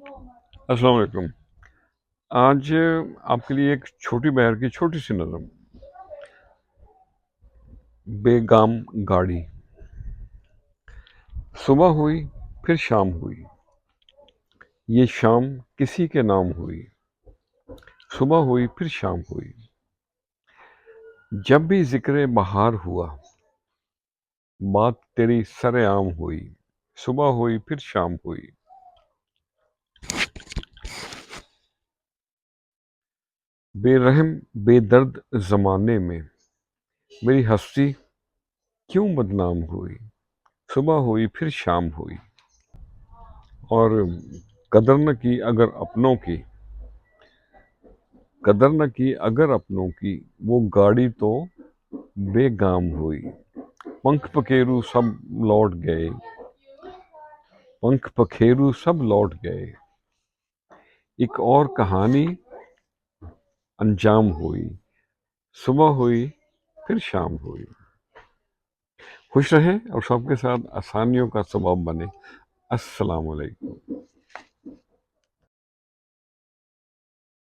السلام علیکم۔ آج آپ کے لیے ایک چھوٹی بہر کی چھوٹی سی نظم، بے گام گاڑی۔ صبح ہوئی پھر شام ہوئی، یہ شام کسی کے نام ہوئی۔ صبح ہوئی پھر شام ہوئی، جب بھی ذکر بہار ہوا، بات تیری سر عام ہوئی۔ صبح ہوئی پھر شام ہوئی۔ بے رحم بے درد زمانے میں میری ہستی کیوں بدنام ہوئی۔ صبح ہوئی پھر شام ہوئی، اور قدر نہ کی اگر اپنوں کی، قدر نہ کی اگر اپنوں کی، وہ گاڑی تو بے گام ہوئی۔ پنکھ پکھیرو سب لوٹ گئے، پنکھ پکھیرو سب لوٹ گئے، ایک اور کہانی انجام ہوئی۔ صبح ہوئی پھر شام ہوئی۔ خوش رہیں اور سب کے ساتھ آسانیوں کا سبب بنے۔ السلام علیکم۔